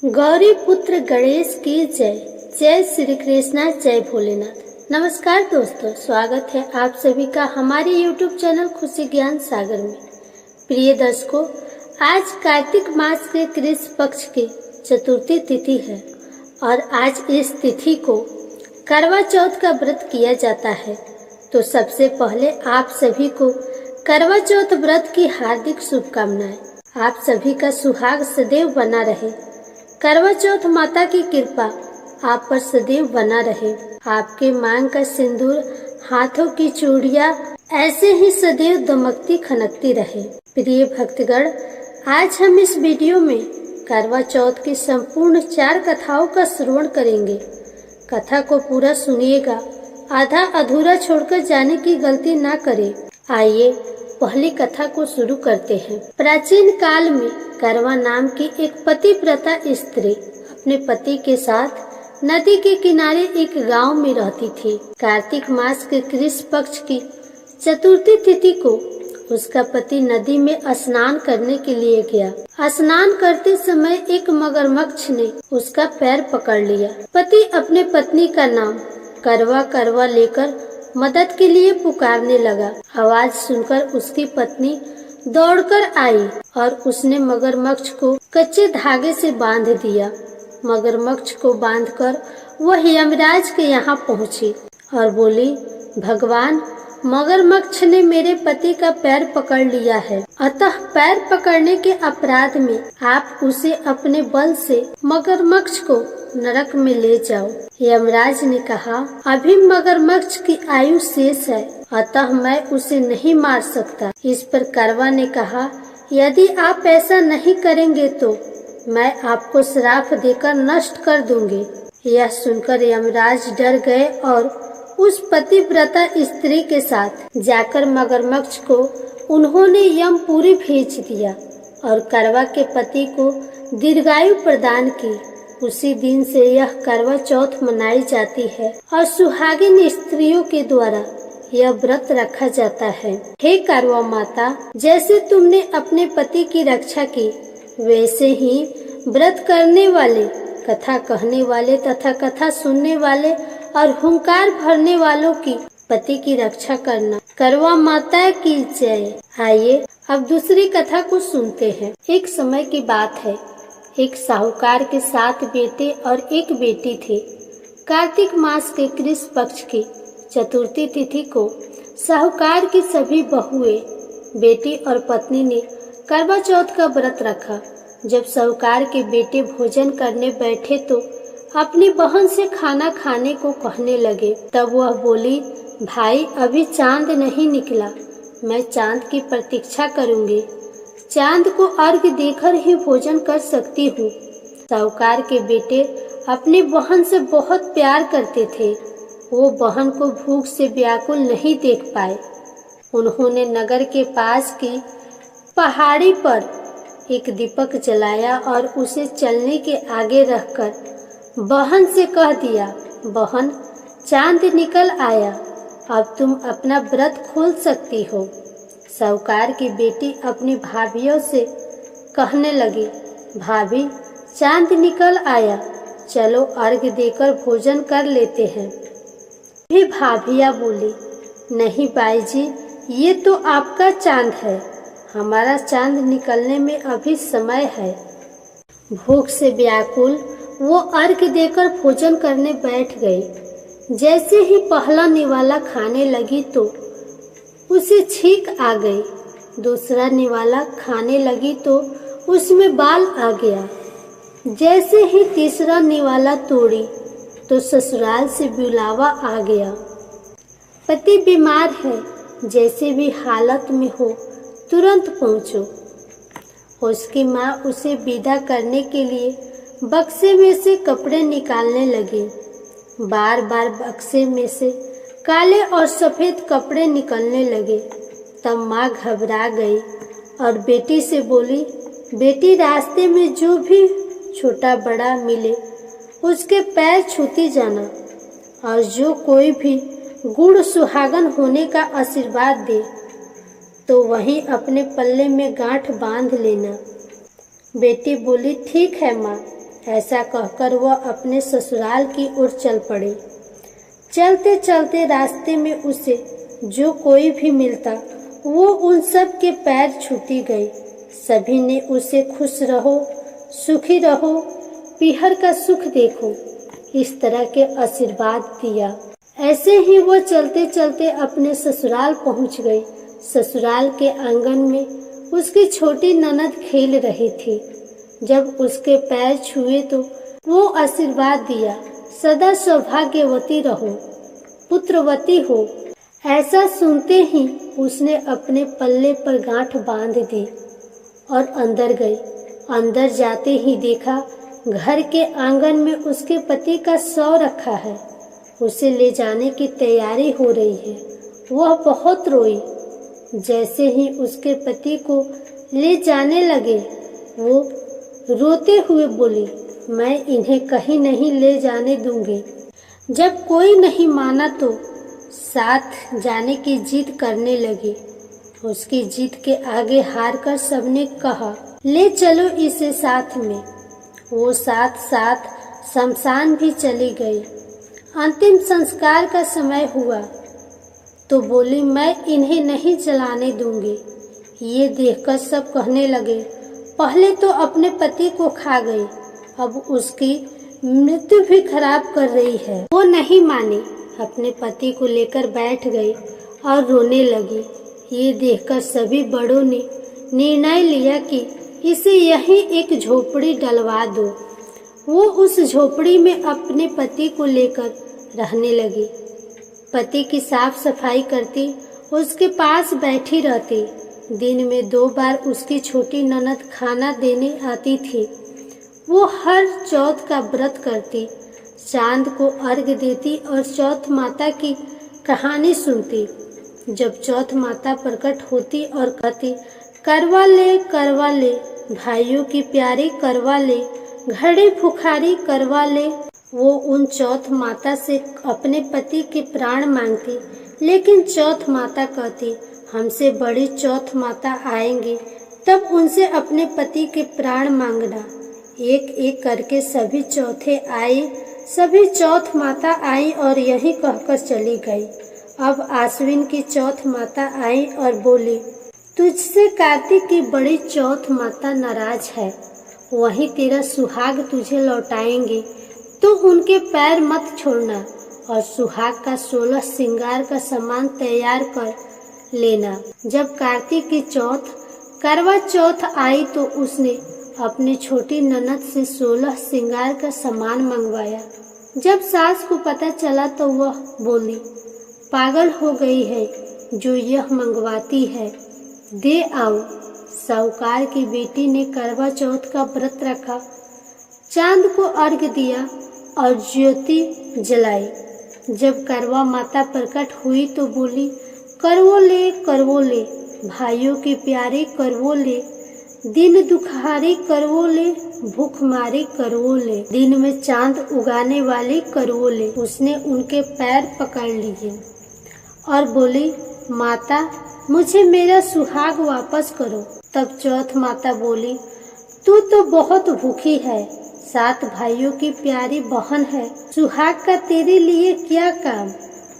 गौरी पुत्र गणेश की जय। जय श्री कृष्णा, जय भोलेनाथ। नमस्कार दोस्तों, स्वागत है आप सभी का हमारे YouTube चैनल खुशी ज्ञान सागर में। प्रिय दर्शकों, आज कार्तिक मास के कृष्ण पक्ष की चतुर्थी तिथि है और आज इस तिथि को करवा चौथ का व्रत किया जाता है। तो सबसे पहले आप सभी को करवा चौथ व्रत की हार्दिक शुभकामनाएं। आप सभी का सुहाग सदैव बना रहे। करवा चौथ माता की कृपा आप पर सदैव बना रहे। आपके मांग का सिंदूर, हाथों की चूड़ियां ऐसे ही सदैव दमकती खनकती रहे। प्रिय भक्तगण, आज हम इस वीडियो में करवा चौथ की संपूर्ण 4 कथाओं का श्रवण करेंगे। कथा को पूरा सुनिएगा, आधा अधूरा छोड़कर जाने की गलती ना करें। आइए पहली कथा को शुरू करते हैं। प्राचीन काल में करवा नाम की एक पतिव्रता स्त्री अपने पति के साथ नदी के किनारे एक गांव में रहती थी। कार्तिक मास के कृष्ण पक्ष की चतुर्थी तिथि को उसका पति नदी में स्नान करने के लिए गया। स्नान करते समय एक मगरमच्छ ने उसका पैर पकड़ लिया। पति अपने पत्नी का नाम करवा करवा लेकर मदद के लिए पुकारने लगा। आवाज सुनकर उसकी पत्नी दौड़कर आई और उसने मगरमच्छ को कच्चे धागे से बांध दिया। मगरमच्छ को बांधकर वह यमराज के यहाँ पहुँची और बोली, भगवान, मगरमच्छ ने मेरे पति का पैर पकड़ लिया है, अतः पैर पकड़ने के अपराध में आप उसे अपने बल से मगरमच्छ को नरक में ले जाओ। यमराज ने कहा, अभी मगरमच्छ की आयु शेष है, अतः मैं उसे नहीं मार सकता। इस पर करवा ने कहा, यदि आप ऐसा नहीं करेंगे तो मैं आपको श्राप देकर नष्ट कर दूंगी। यह सुनकर यमराज डर गए और उस पतिव्रता स्त्री के साथ जाकर मगरमच्छ को उन्होंने यमपुरी भेज दिया और करवा के पति को दीर्घायु प्रदान की। उसी दिन से यह करवा चौथ मनाई जाती है और सुहागिन स्त्रियों के द्वारा यह व्रत रखा जाता है। हे करवा माता, जैसे तुमने अपने पति की रक्षा की, वैसे ही व्रत करने वाले, कथा कहने वाले तथा कथा सुनने वाले और हुंकार भरने वालों की पति की रक्षा करना। करवा माता की जय। आइए अब दूसरी कथा को सुनते हैं। एक समय की बात है, एक साहूकार के 7 बेटे और एक बेटी थे। कार्तिक मास के कृष्ण पक्ष की चतुर्थी तिथि को साहूकार की सभी बहुएं, बेटी और पत्नी ने करवा चौथ का व्रत रखा। जब साहूकार के बेटे भोजन करने बैठे तो अपनी बहन से खाना खाने को कहने लगे। तब वह बोली, भाई, अभी चांद नहीं निकला, मैं चांद की प्रतीक्षा करूंगी। चांद को अर्घ्य देकर ही भोजन कर सकती हूँ। साहूकार के बेटे अपनी बहन से बहुत प्यार करते थे। वो बहन को भूख से व्याकुल नहीं देख पाए। उन्होंने नगर के पास की पहाड़ी पर एक दीपक जलाया और उसे चलने के आगे रखकर बहन से कह दिया, बहन, चांद निकल आया, अब तुम अपना व्रत खोल सकती हो। साहूकार की बेटी अपनी भाभियों से कहने लगी, भाभी, चांद निकल आया, चलो अर्घ्य देकर भोजन कर लेते हैं। भी भाभियाँ बोली, नहीं बाई जी, ये तो आपका चांद है, हमारा चांद निकलने में अभी समय है। भूख से व्याकुल वो अर्घ्य देकर भोजन करने बैठ गई। जैसे ही पहला निवाला खाने लगी तो उसे छींक आ गई। दूसरा निवाला खाने लगी तो उसमें बाल आ गया। जैसे ही तीसरा निवाला तोड़ी तो ससुराल से बुलावा आ गया। पति बीमार है, जैसे भी हालत में हो तुरंत पहुंचो। उसकी माँ उसे विदा करने के लिए बक्से में से कपड़े निकालने लगी। बार बार बक्से में से काले और सफेद कपड़े निकलने लगे। तब माँ घबरा गई और बेटी से बोली, बेटी, रास्ते में जो भी छोटा बड़ा मिले उसके पैर छूती जाना और जो कोई भी गुड़ सुहागन होने का आशीर्वाद दे तो वहीं अपने पल्ले में गांठ बांध लेना। बेटी बोली, ठीक है माँ, ऐसा कहकर वह अपने ससुराल की ओर चल पड़ी। चलते चलते रास्ते में उसे जो कोई भी मिलता वो उन सब के पैर छूती गई। सभी ने उसे खुश रहो, सुखी रहो, पीहर का सुख देखो, इस तरह के आशीर्वाद दिया। ऐसे ही वो चलते चलते अपने ससुराल पहुंच गई। ससुराल के आंगन में उसकी छोटी ननद खेल रही थी। जब उसके पैर छुए तो वो आशीर्वाद दिया, सदा सौभाग्यवती रहो, पुत्रवती हो। ऐसा सुनते ही उसने अपने पल्ले पर गांठ बांध दी और अंदर गई। अंदर जाते ही देखा घर के आंगन में उसके पति का शव रखा है। उसे ले जाने की तैयारी हो रही है। वह बहुत रोई। जैसे ही उसके पति को ले जाने लगे वो रोते हुए बोली, मैं इन्हें कहीं नहीं ले जाने दूंगी। जब कोई नहीं माना तो साथ जाने की जिद करने लगी। उसकी जिद के आगे हारकर सबने कहा, ले चलो इसे साथ में। वो साथ साथ शमशान भी चली गई। अंतिम संस्कार का समय हुआ तो बोली, मैं इन्हें नहीं जलाने दूंगी। ये देखकर सब कहने लगे, पहले तो अपने पति को खा गई, अब उसकी मृत्यु भी खराब कर रही है। वो नहीं मानी, अपने पति को लेकर बैठ गई और रोने लगी। ये देखकर सभी बड़ों ने निर्णय लिया कि इसे यहीं एक झोपड़ी डलवा दो। वो उस झोपड़ी में अपने पति को लेकर रहने लगी। पति की साफ सफाई करती, उसके पास बैठी रहती। दिन में 2 बार उसकी छोटी ननद खाना देने आती थी। वो हर चौथ का व्रत करती, चांद को अर्घ्य देती और चौथ माता की कहानी सुनती। जब चौथ माता प्रकट होती और कहती, करवा ले भाइयों की प्यारी करवा ले, घड़ी फुखारी करवा ले, वो उन चौथ माता से अपने पति के प्राण मांगती। लेकिन चौथ माता कहती, हमसे बड़ी चौथ माता आएंगी, तब उनसे अपने पति के प्राण मांगना। एक एक करके सभी चौथे आए, सभी चौथ माता आई और यही कहकर चली गई। अब आश्विन की चौथ माता आई और बोली, तुझसे कार्तिक की बड़ी चौथ माता नाराज है, वही तेरा सुहाग तुझे लौटाएंगे, तो उनके पैर मत छोड़ना और सुहाग का 16 श्रृंगार का सामान तैयार कर लेना। जब कार्तिक की चौथ करवा चौथ आई तो उसने अपनी छोटी ननद से 16 श्रृंगार का सामान मंगवाया। जब सास को पता चला तो वह बोली, पागल हो गई है जो यह मंगवाती है, दे आओ। साहूकार की बेटी ने करवा चौथ का व्रत रखा, चांद को अर्घ्य दिया और ज्योति जलाई। जब करवा माता प्रकट हुई तो बोली, करवो ले भाइयों की प्यारी करवो ले, दिन दुखारी करवो ले, भूखमारी करवो ले, दिन में चांद उगाने वाली करवो ले। उसने उनके पैर पकड़ लिए और बोली, माता मुझे मेरा सुहाग वापस करो। तब चौथ माता बोली, तू तो बहुत भूखी है, 7 भाइयों की प्यारी बहन है, सुहाग का तेरे लिए क्या काम।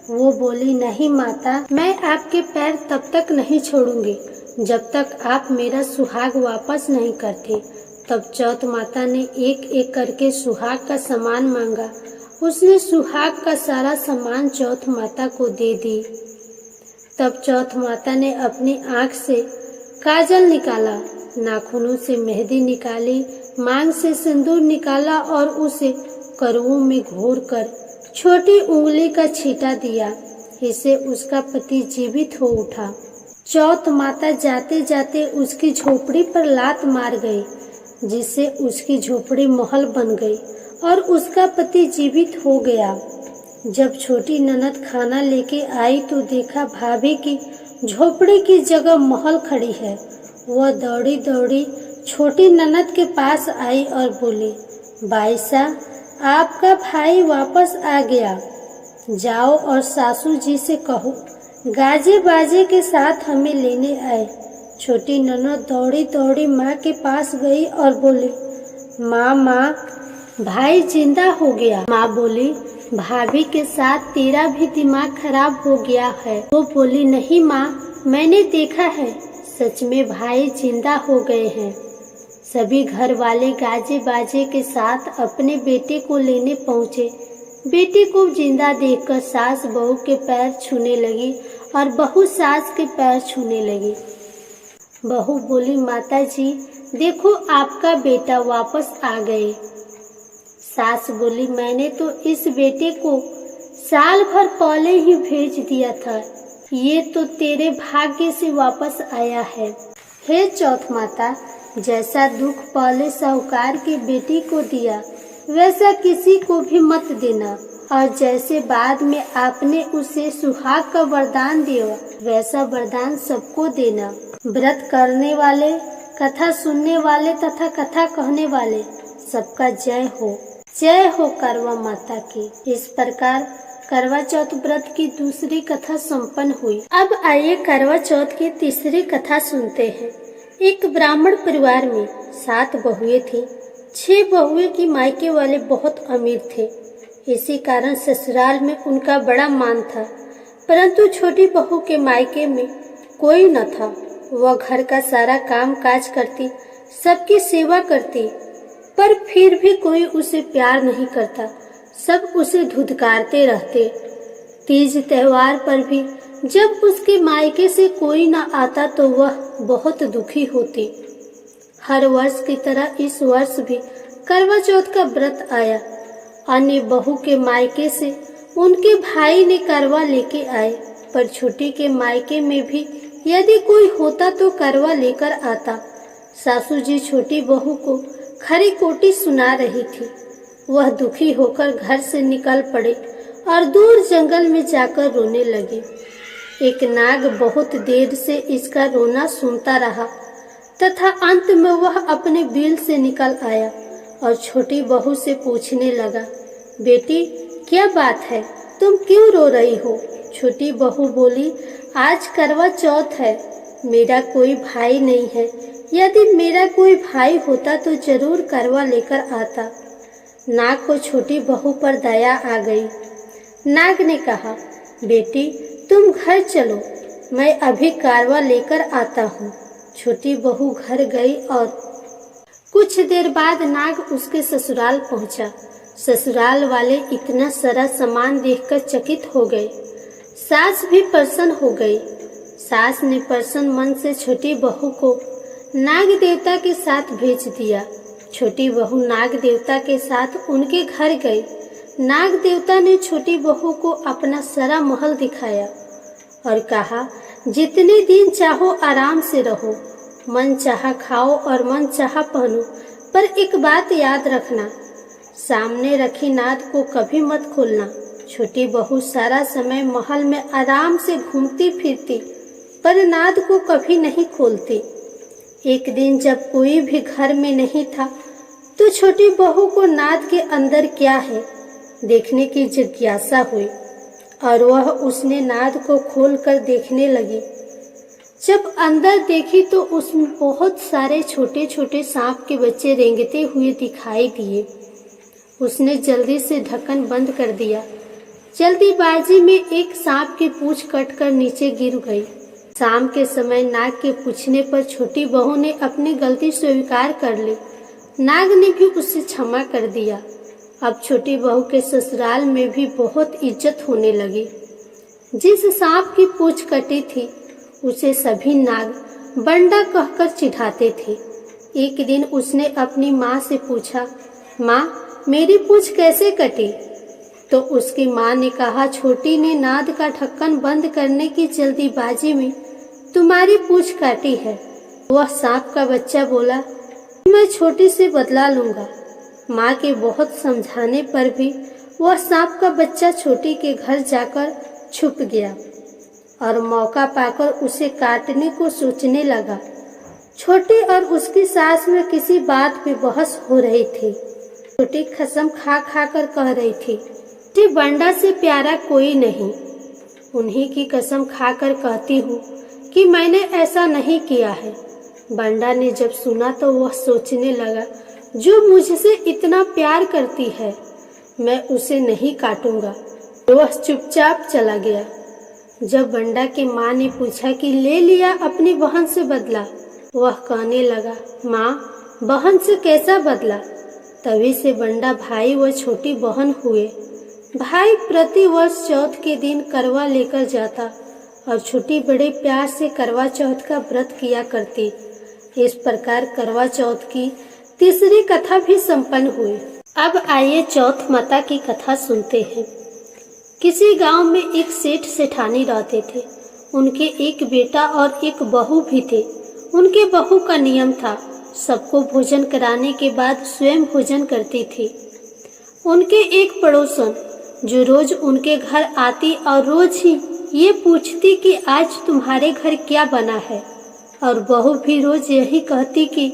वो बोली, नहीं माता, मैं आपके पैर तब तक नहीं छोड़ूंगी जब तक आप मेरा सुहाग वापस नहीं करते। तब चौथ माता ने एक एक करके सुहाग का सामान मांगा। उसने सुहाग का सारा सामान चौथ माता को दे दी। तब चौथ माता ने अपनी आंख से काजल निकाला, नाखूनों से मेहंदी निकाली, मांग से सिंदूर निकाला और उसे करवों में घोर कर छोटी उंगली का छींटा दिया। इससे उसका पति जीवित हो उठा। चौथ माता जाते जाते उसकी झोपड़ी पर लात मार गई, जिससे उसकी झोपड़ी महल बन गई और उसका पति जीवित हो गया। जब छोटी ननद खाना लेके आई तो देखा भाभी की झोपड़ी की जगह महल खड़ी है। वह दौड़ी दौड़ी छोटी ननद के पास आई और बोली, बाईसा, आपका भाई वापस आ गया, जाओ और सासू जी से कहो गाजे बाजे के साथ हमें लेने आए। छोटी ननद दौड़ी दौड़ी माँ के पास गई और बोली, माँ, भाई जिंदा हो गया। माँ बोली, भाभी के साथ तेरा भी दिमाग खराब हो गया है। वो बोली, नहीं माँ, मैंने देखा है, सच में भाई जिंदा हो गए हैं। सभी घर वाले गाजे बाजे के साथ अपने बेटे को लेने पहुँचे। बेटे को जिंदा देखकर सास बहू के पैर छूने लगी और बहू सास के पैर छूने लगी। बहू बोली, माता जी देखो, आपका बेटा वापस आ गए। सास बोली, मैंने तो इस बेटे को साल भर पहले ही भेज दिया था, ये तो तेरे भाग्य से वापस आया है। हे चौथ माता, जैसा दुख पहले साहूकार के बेटी को दिया वैसा किसी को भी मत देना, और जैसे बाद में आपने उसे सुहाग का वरदान दिया वैसा वरदान सबको देना। व्रत करने वाले, कथा सुनने वाले तथा कथा कहने वाले सबका जय हो। जय हो करवा माता की। इस प्रकार करवा चौथ व्रत की दूसरी कथा संपन्न हुई। अब आइए करवा चौथ की तीसरी कथा सुनते हैं। एक ब्राह्मण परिवार में 7 बहुएं थी। 6 बहुएं की मायके वाले बहुत अमीर थे, इसी कारण ससुराल में उनका बड़ा मान था। परंतु छोटी बहू के मायके में कोई न था। वह घर का सारा काम काज करती, सबकी सेवा करती, पर फिर भी कोई उसे प्यार नहीं करता। सब उसे धुतकारते रहते। तीज त्योहार पर भी जब उसके मायके से कोई न आता तो वह बहुत दुखी होती। हर वर्ष की तरह इस वर्ष भी करवा चौथ का व्रत आया। अन्य बहू के मायके से उनके भाई ने करवा लेके आए, पर छोटी के मायके में भी यदि कोई होता तो करवा लेकर आता। सासू जी छोटी बहू को खरी कोटी सुना रही थी। वह दुखी होकर घर से निकल पड़े और दूर जंगल में जाकर रोने लगी। एक नाग बहुत देर से इसका रोना सुनता रहा तथा अंत में वह अपने बिल से निकल आया और छोटी बहू से पूछने लगा, बेटी क्या बात है, तुम क्यों रो रही हो? छोटी बहू बोली, आज करवा चौथ है, मेरा कोई भाई नहीं है। यदि मेरा कोई भाई होता तो जरूर करवा लेकर आता। नाग को छोटी बहू पर दया आ गई। नाग ने कहा, बेटी तुम घर चलो, मैं अभी कारवा लेकर आता हूँ। छोटी बहू घर गई और कुछ देर बाद नाग उसके ससुराल पहुँचा। ससुराल वाले इतना सारा सामान देखकर चकित हो गए। सास भी प्रसन्न हो गई। सास ने प्रसन्न मन से छोटी बहू को नाग देवता के साथ भेज दिया। छोटी बहू नाग देवता के साथ उनके घर गई। नाग देवता ने छोटी बहू को अपना सारा महल दिखाया और कहा, जितने दिन चाहो आराम से रहो, मन चाहा खाओ और मन चाहा पहनो, पर एक बात याद रखना, सामने रखी नाद को कभी मत खोलना। छोटी बहू सारा समय महल में आराम से घूमती फिरती, पर नाद को कभी नहीं खोलती। एक दिन जब कोई भी घर में नहीं था तो छोटी बहू को नाद के अंदर क्या है देखने की जिज्ञासा हुई और वह उसने नाद को खोलकर देखने लगी। जब अंदर देखी तो उसमें बहुत सारे छोटे छोटे सांप के बच्चे रेंगते हुए दिखाई दिए। उसने जल्दी से ढक्कन बंद कर दिया। जल्दीबाजी में एक सांप की पूंछ कटकर नीचे गिर गई। शाम के समय नाग के पूछने पर छोटी बहू ने अपनी गलती स्वीकार कर ली। नाग ने भी उसे क्षमा कर दिया। अब छोटी बहू के ससुराल में भी बहुत इज्जत होने लगी। जिस सांप की पूंछ कटी थी उसे सभी नाग बंडा कहकर चिढ़ाते थे। एक दिन उसने अपनी माँ से पूछा, माँ मेरी पूंछ कैसे कटी? तो उसकी माँ ने कहा, छोटी ने नाद का ढक्कन बंद करने की जल्दीबाजी में तुम्हारी पूंछ काटी है। वह सांप का बच्चा बोला, मैं छोटी से बदला लूंगा। माँ के बहुत समझाने पर भी वह सांप का बच्चा छोटी के घर जाकर छुप गया और मौका पाकर उसे काटने को सोचने लगा। छोटी और उसकी सास में किसी बात पे बहस हो रही थी। छोटी कसम खा खा कर कह रही थी कि बंडा से प्यारा कोई नहीं। उन्हीं की कसम खाकर कहती हूँ कि मैंने ऐसा नहीं किया है। बंडा ने जब सुना तो वह सोचने लगा, जो मुझसे इतना प्यार करती है, मैं उसे नहीं काटूंगा। वह चुपचाप चला गया। जब बंडा की माँ ने पूछा कि ले लिया अपनी बहन से बदला, वह कहने लगा, माँ, बहन से कैसा बदला? तभी से बंडा भाई व छोटी बहन हुए। भाई प्रति वर्ष चौथ के दिन करवा लेकर जाता और छोटी बड़े प्यार से करवा चौथ का व्रत किया करती। इस प्रकार करवा चौथ की तीसरी कथा भी संपन्न हुई। अब आइए चौथ माता की कथा सुनते हैं। किसी गांव में एक सेठ सेठानी रहते थे। उनके एक बेटा और एक बहू भी थे। उनके बहू का नियम था, सबको भोजन कराने के बाद स्वयं भोजन करती थी। उनके एक पड़ोसन जो रोज उनके घर आती और रोज ही ये पूछती कि आज तुम्हारे घर क्या बना है, और बहू भी रोज यही कहती कि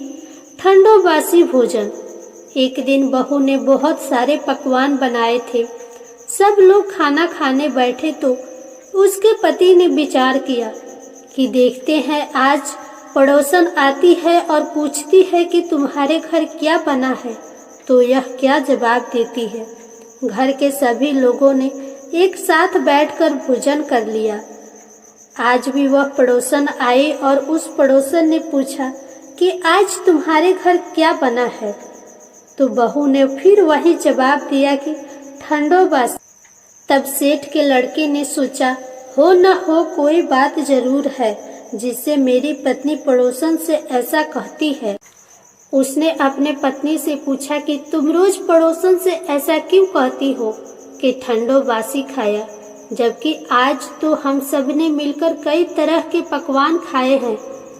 ठंडो बासी भोजन। एक दिन बहू ने बहुत सारे पकवान बनाए थे। सब लोग खाना खाने बैठे तो उसके पति ने विचार किया कि देखते हैं आज पड़ोसन आती है और पूछती है कि तुम्हारे घर क्या बना है, तो यह क्या जवाब देती है। घर के सभी लोगों ने एक साथ बैठकर भोजन कर लिया। आज भी वह पड़ोसन आए और उस पड़ोसन ने पूछा कि आज तुम्हारे घर क्या बना है, तो बहू ने फिर वही जवाब दिया कि ठंडो बासी। तब सेठ के लड़के ने सोचा, हो न हो कोई बात जरूर है जिससे मेरी पत्नी पड़ोसन से ऐसा कहती है। उसने अपने पत्नी से पूछा कि तुम रोज पड़ोसन से ऐसा क्यों कहती हो कि ठंडो बासी खाया, जबकि आज तो हम सब ने मिलकर कई तरह के पकवान खाए हैं।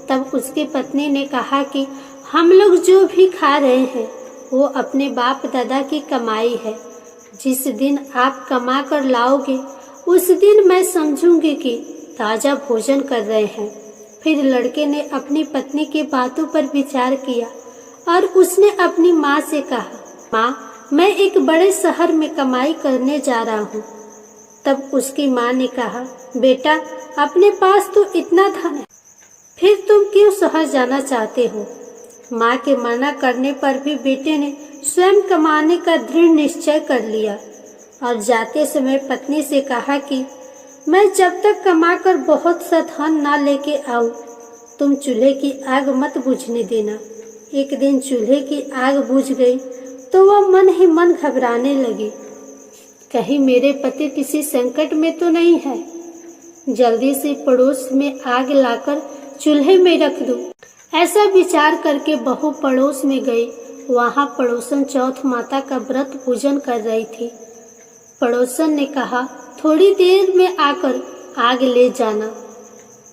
तब उसकी पत्नी ने कहा कि हम लोग जो भी खा रहे हैं वो अपने बाप दादा की कमाई है। जिस दिन आप कमा कर लाओगे उस दिन मैं समझूंगी कि ताजा भोजन कर रहे हैं। फिर लड़के ने अपनी पत्नी की बातों पर विचार किया और उसने अपनी माँ से कहा, माँ, मैं एक बड़े शहर में कमाई करने जा रहा हूँ। तब उसकी माँ ने कहा, बेटा, अपने पास तो इतना धन है, फिर तुम क्यों शहर जाना चाहते हो? माँ के मना करने पर भी बेटे ने स्वयं कमाने का दृढ़ निश्चय कर लिया और जाते समय पत्नी से कहा कि मैं जब तक कमाकर बहुत सा धन ना लेके आऊं, तुम चूल्हे की आग मत बुझने देना। एक दिन चूल्हे की आग बुझ गई तो वह मन ही मन घबराने लगी, कहीं मेरे पति किसी संकट में तो नहीं है। जल्दी से पड़ोस में आग लाकर चूल्हे में रख दूं। ऐसा विचार करके बहू पड़ोस में गई। वहां पड़ोसन चौथ माता का व्रत पूजन कर रही थी। पड़ोसन ने कहा, थोड़ी देर में आकर आग ले जाना।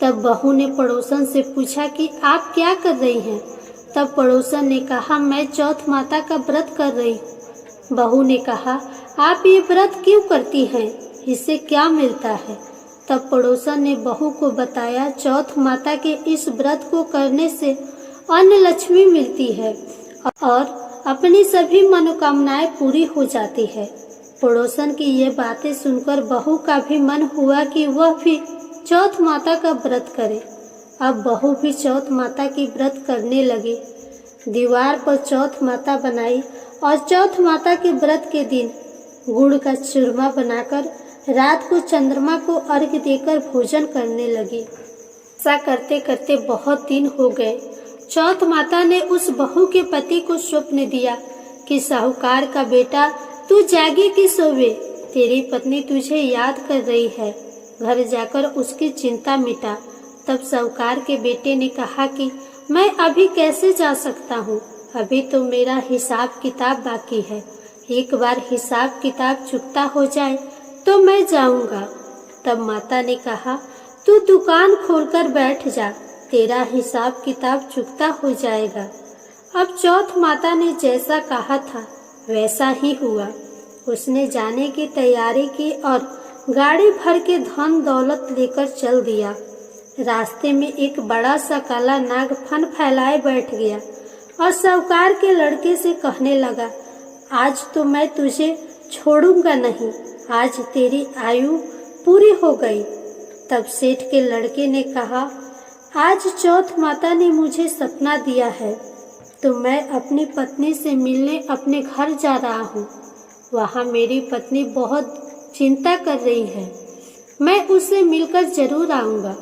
तब बहू ने पड़ोसन से पूछा कि आप क्या कर रही हैं? तब पड़ोसन ने कहा, मैं चौथ माता का व्रत कर रही हूँ। बहू ने कहा, आप ये व्रत क्यों करती हैं? इससे क्या मिलता है? तब पड़ोसन ने बहू को बताया, चौथ माता के इस व्रत को करने से अन्न लक्ष्मी मिलती है और अपनी सभी मनोकामनाएं पूरी हो जाती है। पड़ोसन की ये बातें सुनकर बहू का भी मन हुआ कि वह भी चौथ माता का व्रत करे। अब बहू भी चौथ माता की व्रत करने लगी। दीवार पर चौथ माता बनाई और चौथ माता के व्रत के दिन गुड़ का चूरमा बनाकर रात को चंद्रमा को अर्घ्य देकर भोजन करने लगी। ऐसा करते करते बहुत दिन हो गए। चौथ माता ने उस बहू के पति को स्वप्न दिया कि साहूकार का बेटा, तू जागे कि सोवे, तेरी पत्नी तुझे याद कर रही है, घर जाकर उसकी चिंता मिटा। तब साहूकार के बेटे ने कहा कि मैं अभी कैसे जा सकता हूँ, अभी तो मेरा हिसाब किताब बाकी है। एक बार हिसाब किताब चुकता हो जाए तो मैं जाऊंगा। तब माता ने कहा, तू दुकान खोलकर बैठ जा, तेरा हिसाब किताब चुकता हो जाएगा। अब चौथ माता ने जैसा कहा था वैसा ही हुआ। उसने जाने की तैयारी की और गाड़ी भर के धन दौलत लेकर चल दिया। रास्ते में एक बड़ा सा काला नाग फन फैलाए बैठ गया और साहूकार के लड़के से कहने लगा, आज तो मैं तुझे छोड़ूंगा नहीं, आज तेरी आयु पूरी हो गई। तब सेठ के लड़के ने कहा, आज चौथ माता ने मुझे सपना दिया है तो मैं अपनी पत्नी से मिलने अपने घर जा रहा हूँ। वहाँ मेरी पत्नी बहुत चिंता कर रही है। मैं उससे मिलकर जरूर आऊँगा।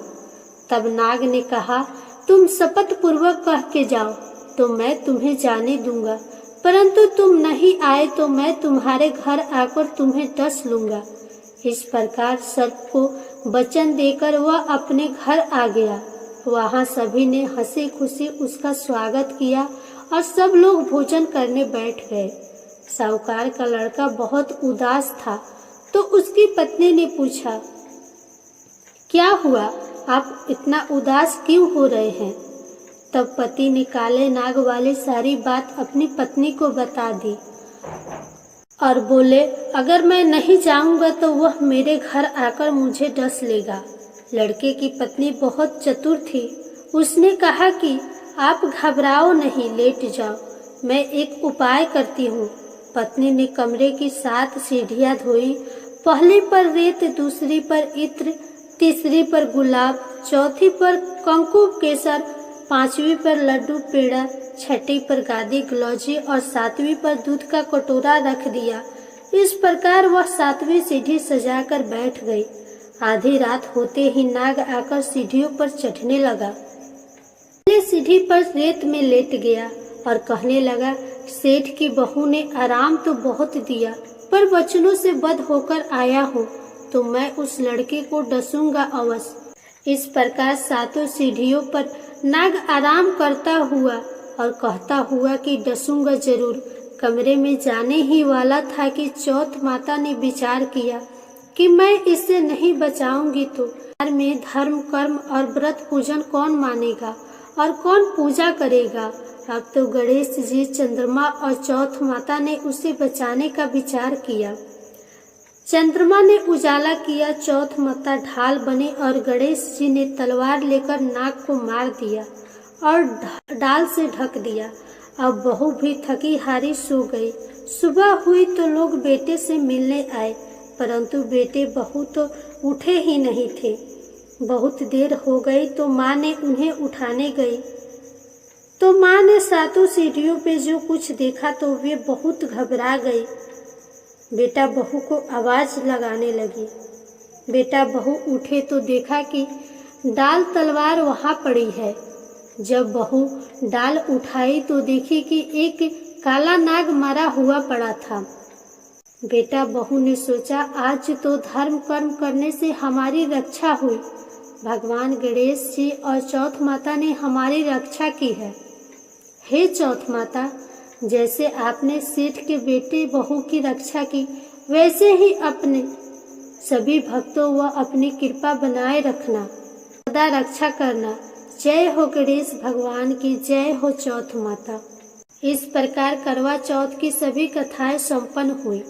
तब नाग ने कहा, तुम शपथ पूर्वक कह के जाओ तो मैं तुम्हें जाने दूंगा, परंतु तुम नहीं आए तो मैं तुम्हारे घर आकर तुम्हें डस लूंगा। इस प्रकार सर्प को वचन देकर वह अपने घर आ गया। वहाँ सभी ने हंसी खुशी उसका स्वागत किया और सब लोग भोजन करने बैठ गए। साहूकार का लड़का बहुत उदास था तो उसकी पत्नी ने पूछा, क्या हुआ, आप इतना उदास क्यों हो रहे हैं? तब पति ने काले नाग वाली सारी बात अपनी पत्नी को बता दी और बोले, अगर मैं नहीं जाऊंगा तो वह मेरे घर आकर मुझे डस लेगा। लड़के की पत्नी बहुत चतुर थी। उसने कहा कि आप घबराओ नहीं, लेट जाओ, मैं एक उपाय करती हूँ। पत्नी ने कमरे की 7 सीढ़ियाँ धोई। पहली पर रेत, दूसरी पर इत्र, तीसरी पर गुलाब, चौथी पर कंकु केसर, 5वीं पर लड्डू पेड़ा, 6ठी पर गादी गलौजी और 7वीं पर दूध का कटोरा रख दिया। इस प्रकार वह 7वीं सीढ़ी सजाकर बैठ गई। आधी रात होते ही नाग आकर सीढ़ियों पर चढ़ने लगा। पहले सीढ़ी पर रेत में लेट गया और कहने लगा, सेठ की बहू ने आराम तो बहुत दिया, पर वचनों से बद होकर आया हूँ तो मैं उस लड़के को डसूंगा अवश्य। इस प्रकार 7 सीढ़ियों पर नाग आराम करता हुआ और कहता हुआ कि डसूंगा जरूर। कमरे में जाने ही वाला था कि चौथ माता ने विचार किया कि मैं इसे नहीं बचाऊंगी तो घर में धर्म, कर्म और व्रत पूजन कौन मानेगा और कौन पूजा करेगा। अब तो गणेश जी, चंद्रमा और चौथ माता ने उसे बचाने का विचार किया। चंद्रमा ने उजाला किया, चौथ माता ढाल बनी और गणेश जी ने तलवार लेकर नाग को मार दिया और डाल से ढक दिया। अब बहू भी थकी हारी सो गई। सुबह हुई तो लोग बेटे से मिलने आए, परंतु बेटे बहू तो उठे ही नहीं थे। बहुत देर हो गई तो माँ ने उन्हें उठाने गई तो माँ ने 7 सीढ़ियों पे जो कुछ देखा तो वे बहुत घबरा गई। बेटा बहू को आवाज लगाने लगी। बेटा बहू उठे तो देखा कि डाल तलवार वहाँ पड़ी है। जब बहू डाल उठाई तो देखी कि एक काला नाग मरा हुआ पड़ा था। बेटा बहू ने सोचा, आज तो धर्म कर्म करने से हमारी रक्षा हुई। भगवान गणेश जी और चौथ माता ने हमारी रक्षा की है। हे चौथ माता, जैसे आपने सेठ के बेटे बहू की रक्षा की, वैसे ही अपने सभी भक्तों व अपनी कृपा बनाए रखना, सदा रक्षा करना। जय हो गणेश भगवान की, जय हो चौथ माता। इस प्रकार करवा चौथ की सभी कथाएं संपन्न हुई।